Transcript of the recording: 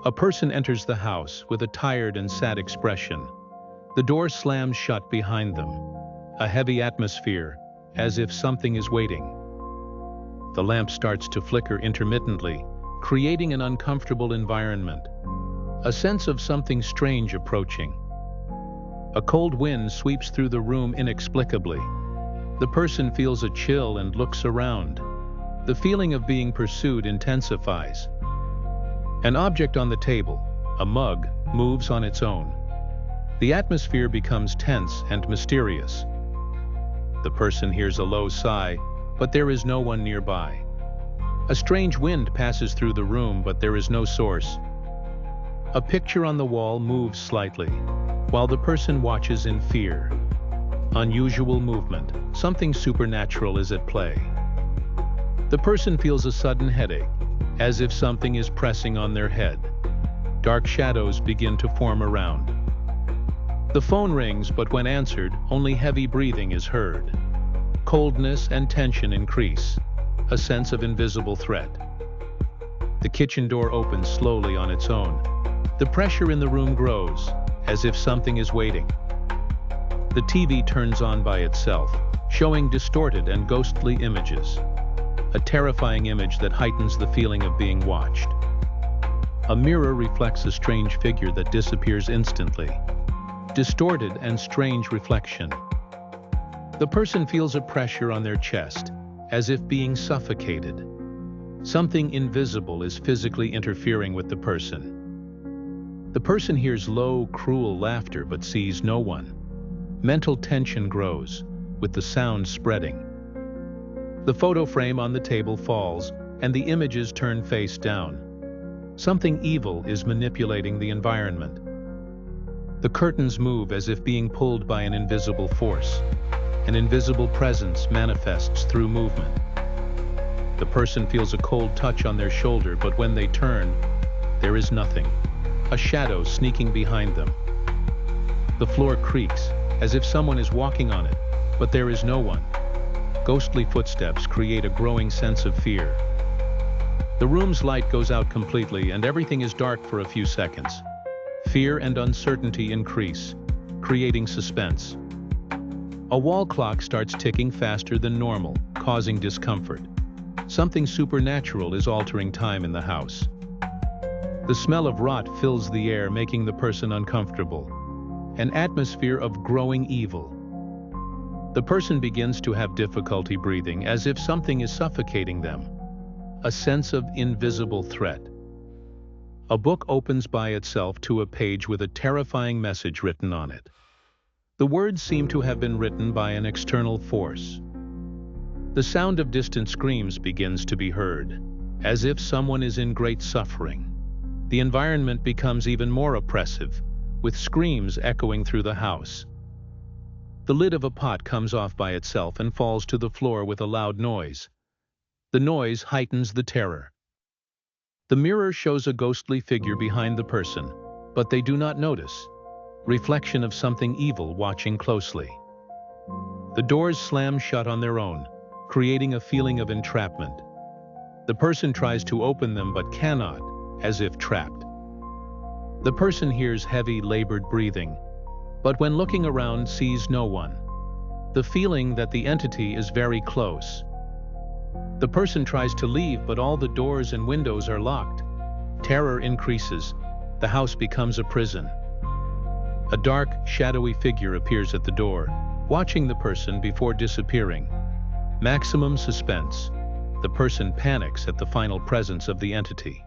A person enters the house with a tired and sad expression. The door slams shut behind them. A heavy atmosphere, as if something is waiting. The lamp starts to flicker intermittently, creating an uncomfortable environment. A sense of something strange approaching. A cold wind sweeps through the room inexplicably. The person feels a chill and looks around. The feeling of being pursued intensifies. An object on the table, a mug, moves on its own. The atmosphere becomes tense and mysterious. The person hears a low sigh, but there is no one nearby. A strange wind passes through the room, but there is no source. A picture on the wall moves slightly, while the person watches in fear. Unusual movement, something supernatural is at play. The person feels a sudden headache, as if something is pressing on their head. Dark shadows begin to form around. The phone rings, but when answered, only heavy breathing is heard. Coldness and tension increase, a sense of invisible threat. The kitchen door opens slowly on its own. The pressure in the room grows, as if something is waiting. The TV turns on by itself, showing distorted and ghostly images. A terrifying image that heightens the feeling of being watched. A mirror reflects a strange figure that disappears instantly. Distorted and strange reflection. The person feels a pressure on their chest, as if being suffocated. Something invisible is physically interfering with the person. The person hears low, cruel laughter but sees no one. Mental tension grows, with the sound spreading. The photo frame on the table falls, and the images turn face down. Something evil is manipulating the environment. The curtains move as if being pulled by an invisible force. An invisible presence manifests through movement. The person feels a cold touch on their shoulder, but when they turn, there is nothing. A shadow sneaking behind them. The floor creaks, as if someone is walking on it, but there is no one. Ghostly footsteps create a growing sense of fear. The room's light goes out completely and everything is dark for a few seconds. Fear and uncertainty increase, creating suspense. A wall clock starts ticking faster than normal, causing discomfort. Something supernatural is altering time in the house. The smell of rot fills the air, making the person uncomfortable. An atmosphere of growing evil. The person begins to have difficulty breathing, as if something is suffocating them. A sense of invisible threat. A book opens by itself to a page with a terrifying message written on it. The words seem to have been written by an external force. The sound of distant screams begins to be heard, as if someone is in great suffering. The environment becomes even more oppressive, with screams echoing through the house. The lid of a pot comes off by itself and falls to the floor with a loud noise. The noise heightens the terror. The mirror shows a ghostly figure behind the person, but they do not notice. Reflection of something evil watching closely. The doors slam shut on their own, creating a feeling of entrapment. The person tries to open them but cannot, as if trapped. The person hears heavy, labored breathing, but when looking around sees no one. The feeling that the entity is very close. The person tries to leave, but all the doors and windows are locked. Terror increases. The house becomes a prison. A dark, shadowy figure appears at the door, watching the person before disappearing. Maximum suspense. The person panics at the final presence of the entity.